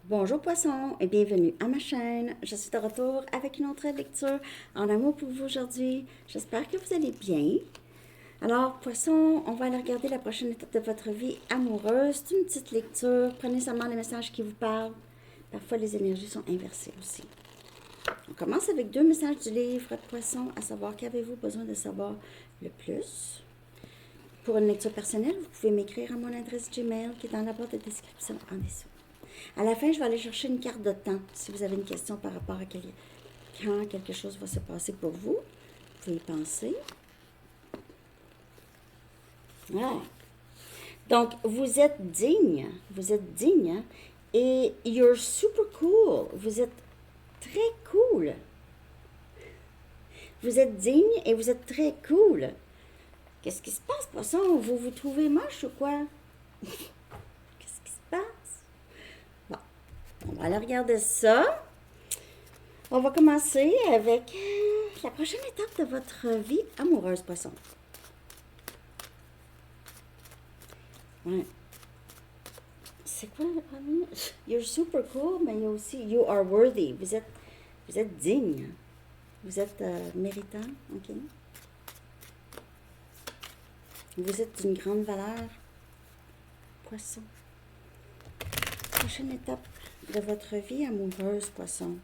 Bonjour poisson et bienvenue à ma chaîne. Je suis de retour avec une autre lecture en amour pour vous aujourd'hui. J'espère que vous allez bien. Alors poisson, on va aller regarder la prochaine étape de votre vie amoureuse. C'est une petite lecture. Prenez seulement les messages qui vous parlent. Parfois les énergies sont inversées aussi. On commence avec 2 messages du livre Poisson, à savoir qu'avez-vous besoin de savoir le plus. Pour une lecture personnelle, vous pouvez m'écrire à mon adresse Gmail qui est dans la barre de description en dessous. À la fin, je vais aller chercher une carte de temps. Si vous avez une question par rapport à quand quelque chose va se passer pour vous, vous pouvez y penser. Ah. Donc, vous êtes digne. Vous êtes digne. Hein? Et you're super cool. Vous êtes très cool. Vous êtes digne et vous êtes très cool. Qu'est-ce qui se passe, poisson? Vous vous trouvez moche ou quoi? Qu'est-ce qui se passe? Bon, on va aller regarder ça. On va commencer avec la prochaine étape de votre vie amoureuse, poisson. Ouais. C'est quoi le premier? You're super cool, mais il y a aussi you are worthy. Vous êtes digne. Vous êtes méritant, ok? Vous êtes d'une grande valeur, poisson. Prochaine étape de votre vie amoureuse, poisson.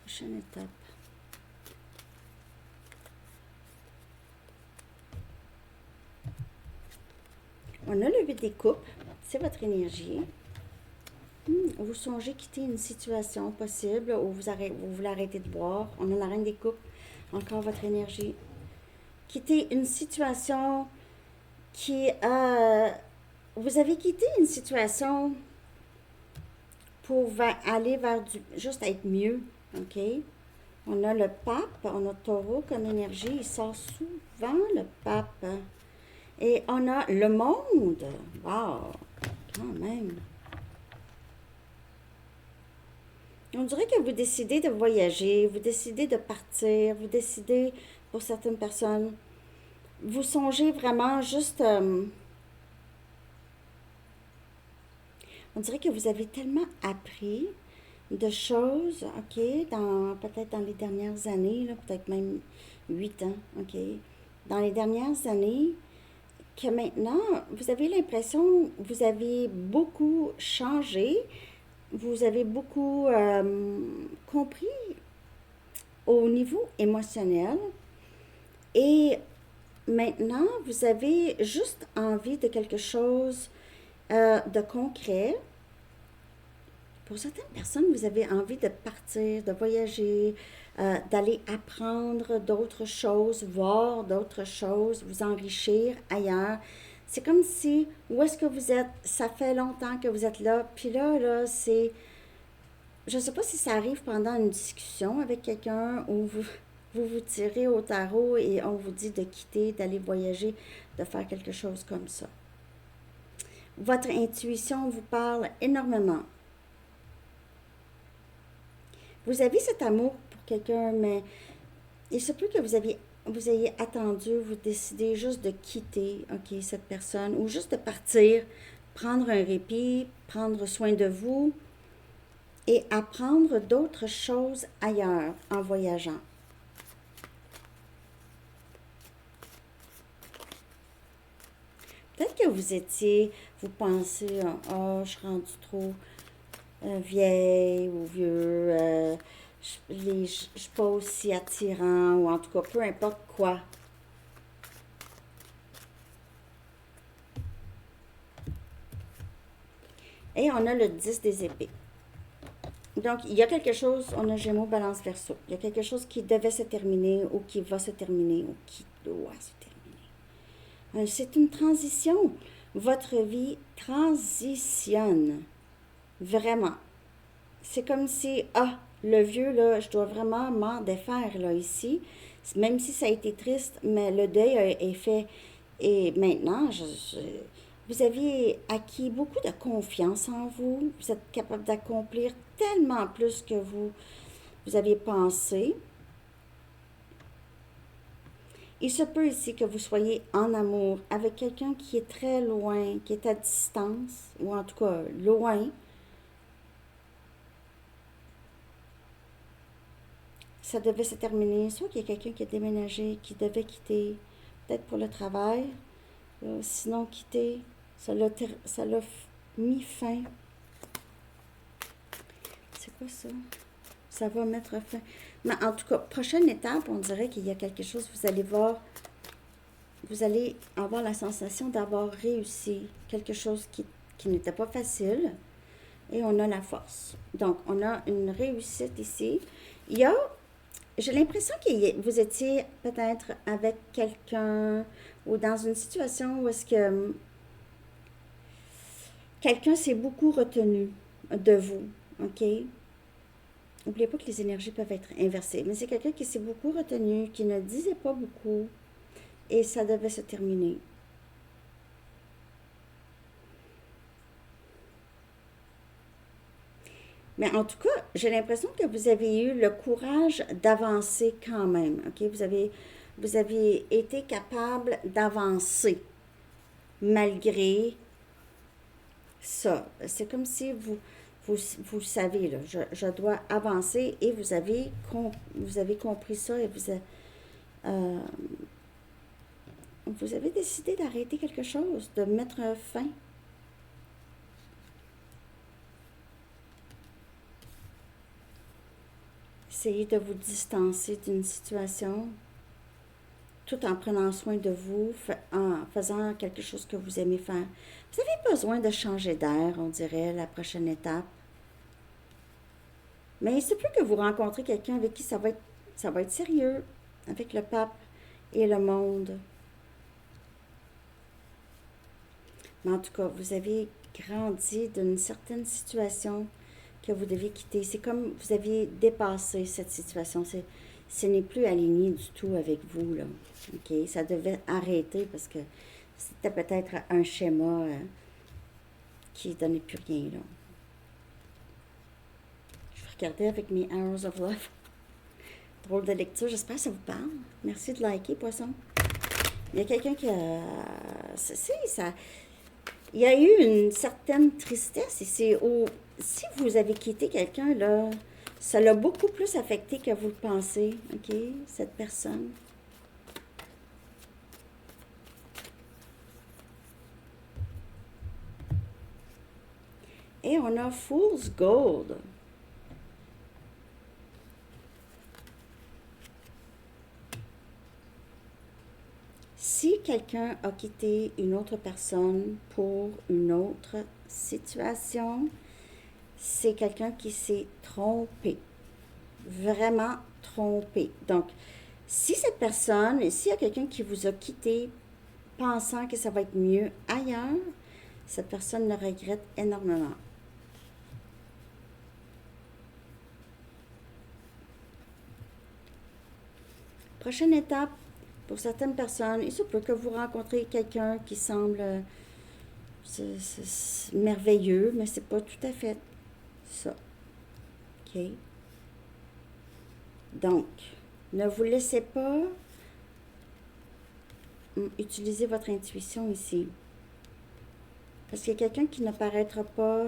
Prochaine étape. On a le 8 des coupes. C'est votre énergie. Vous songez quitter une situation possible où vous voulez arrêter de boire. On a la reine des coupes. Encore votre énergie. Quitter une situation qui vous avez quitté une situation pour aller vers juste être mieux, ok? On a le pape, on a taureau comme énergie, il sort souvent le pape. Et on a le monde, wow, quand même. On dirait que vous décidez de voyager, vous décidez de partir, vous décidez, pour certaines personnes, vous songez vraiment juste... on dirait que vous avez tellement appris de choses, ok, peut-être dans les dernières années, peut-être même 8 ans, ok, dans les dernières années, que maintenant, vous avez l'impression que vous avez beaucoup changé, vous avez beaucoup compris au niveau émotionnel et maintenant, vous avez juste envie de quelque chose de concret. Pour certaines personnes, vous avez envie de partir, de voyager, d'aller apprendre d'autres choses, voir d'autres choses, vous enrichir ailleurs. C'est comme si, où est-ce que vous êtes, ça fait longtemps que vous êtes là, puis là, c'est, je ne sais pas si ça arrive pendant une discussion avec quelqu'un où vous tirez au tarot et on vous dit de quitter, d'aller voyager, de faire quelque chose comme ça. Votre intuition vous parle énormément. Vous avez cet amour pour quelqu'un, mais il se peut que vous ayez attendu, vous décidez juste de quitter, ok, cette personne, ou juste de partir, prendre un répit, prendre soin de vous et apprendre d'autres choses ailleurs en voyageant. Peut-être que vous pensez, oh, je suis rendue trop vieille ou vieux, je ne suis pas aussi attirant, ou en tout cas, peu importe quoi. Et on a le 10 des épées. Donc, il y a quelque chose, on a Gémeaux, Balance, Verseau. Il y a quelque chose qui devait se terminer ou qui va se terminer ou qui doit se terminer. C'est une transition. Votre vie transitionne. Vraiment. C'est comme si, le vieux, là, je dois vraiment m'en défaire, là, ici. Même si ça a été triste, mais le deuil est fait. Et maintenant, vous avez acquis beaucoup de confiance en vous. Vous êtes capable d'accomplir tellement plus que vous aviez pensé. Il se peut ici que vous soyez en amour avec quelqu'un qui est très loin, qui est à distance, ou en tout cas loin. ça devait se terminer, soit qu'il y a quelqu'un qui a déménagé, qui devait quitter, peut-être pour le travail, sinon quitter, ça l'a mis fin. C'est quoi ça? Ça va mettre fin. Mais en tout cas, prochaine étape, on dirait qu'il y a quelque chose, vous allez voir, vous allez avoir la sensation d'avoir réussi quelque chose qui n'était pas facile, et on a la force. Donc, on a une réussite ici. J'ai l'impression que vous étiez peut-être avec quelqu'un ou dans une situation où est-ce que quelqu'un s'est beaucoup retenu de vous, OK? N'oubliez pas que les énergies peuvent être inversées, mais c'est quelqu'un qui s'est beaucoup retenu, qui ne disait pas beaucoup, et ça devait se terminer. Mais en tout cas, j'ai l'impression que vous avez eu le courage d'avancer quand même, OK? Vous avez été capable d'avancer malgré ça. C'est comme si vous savez, là, je dois avancer, et vous avez compris ça, et euh, vous avez décidé d'arrêter quelque chose, de mettre fin. Essayez de vous distancer d'une situation tout en prenant soin de vous, en faisant quelque chose que vous aimez faire. Vous avez besoin de changer d'air, on dirait, la prochaine étape. Mais il se peut que vous rencontrez quelqu'un avec qui ça va être sérieux, avec le pape et le monde. Mais en tout cas, vous avez grandi d'une certaine situation que vous devez quitter. C'est comme vous aviez dépassé cette situation. Ce n'est plus aligné du tout avec vous, là. OK? Ça devait arrêter parce que c'était peut-être un schéma qui ne donnait plus rien, là. Je vais regarder avec mes Arrows of Love. Drôle de lecture. J'espère que ça vous parle. Merci de liker, poisson. Il y a quelqu'un qui a... ça... Il y a eu une certaine tristesse ici. Si vous avez quitté quelqu'un, là, ça l'a beaucoup plus affecté que vous le pensez, OK, cette personne. Et on a Fool's Gold. Si quelqu'un a quitté une autre personne pour une autre situation, c'est quelqu'un qui s'est trompé, vraiment trompé. Donc, si cette personne, s'il y a quelqu'un qui vous a quitté pensant que ça va être mieux ailleurs, cette personne le regrette énormément. Prochaine étape, pour certaines personnes, il se peut que vous rencontrez quelqu'un qui semble merveilleux, mais c'est pas tout à fait ça. OK? Donc, ne vous laissez pas utiliser votre intuition ici. Parce qu'il y a quelqu'un qui ne paraîtra pas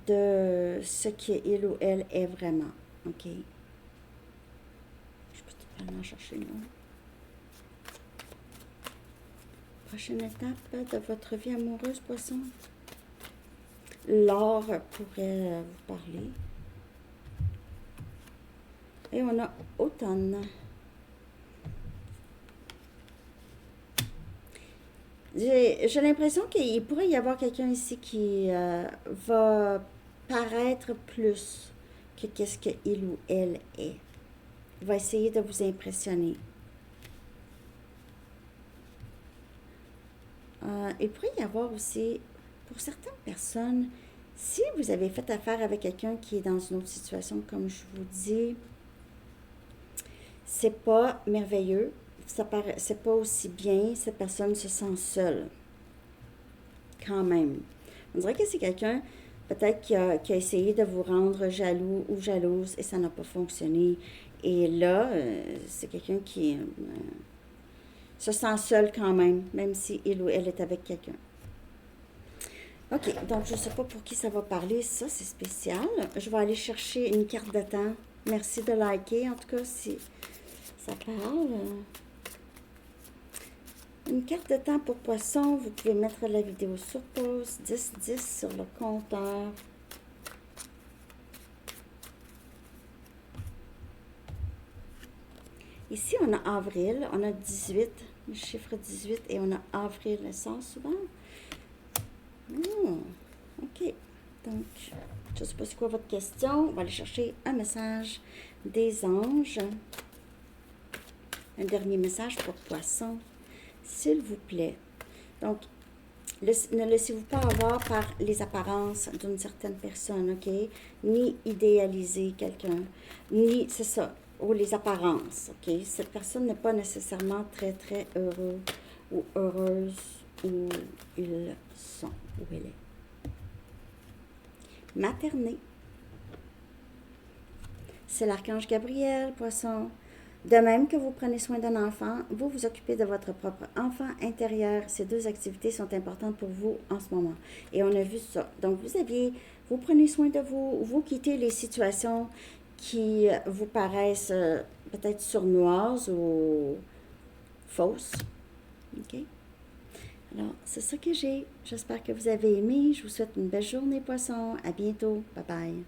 de ce qu'il ou elle est vraiment. OK? Je peux totalement chercher le mot. Prochaine étape de votre vie amoureuse, poisson. L'or pourrait vous parler. Et on a automne. J'ai l'impression qu'il pourrait y avoir quelqu'un ici qui va paraître plus que qu'est-ce qu'il ou elle est. Il va essayer de vous impressionner. Il pourrait y avoir aussi, pour certaines personnes, si vous avez fait affaire avec quelqu'un qui est dans une autre situation, comme je vous dis, c'est pas merveilleux, c'est pas aussi bien, cette personne se sent seule, quand même. On dirait que c'est quelqu'un, peut-être, qui a essayé de vous rendre jaloux ou jalouse et ça n'a pas fonctionné. Et là, c'est quelqu'un qui se sent seul quand même si il ou elle est avec quelqu'un. OK, donc je ne sais pas pour qui ça va parler, ça c'est spécial. Je vais aller chercher une carte de temps Merci de liker, en tout cas, si ça parle. Une carte de temps pour poisson, vous pouvez mettre la vidéo sur pause, 10-10 sur le compteur. Ici, on a avril, on a 18, le chiffre 18, et on a avril, le sens souvent. OK. Donc, je ne sais pas c'est quoi votre question. On va aller chercher un message des anges. Un dernier message pour poisson, s'il vous plaît. Donc, ne laissez-vous pas avoir par les apparences d'une certaine personne, OK? Ni idéaliser quelqu'un, ni, c'est ça, ou les apparences, OK? Cette personne n'est pas nécessairement très, très heureux ou heureuse où ils sont, où elle est. Materner. C'est l'archange Gabriel, poisson. De même que vous prenez soin d'un enfant, vous vous occupez de votre propre enfant intérieur. Ces deux activités sont importantes pour vous en ce moment. Et on a vu ça. Donc, vous prenez soin de vous, vous quittez les situations qui vous paraissent peut-être sournoises ou fausses. OK? Alors, c'est ça que j'ai. J'espère que vous avez aimé. Je vous souhaite une belle journée, poisson. À bientôt. Bye bye.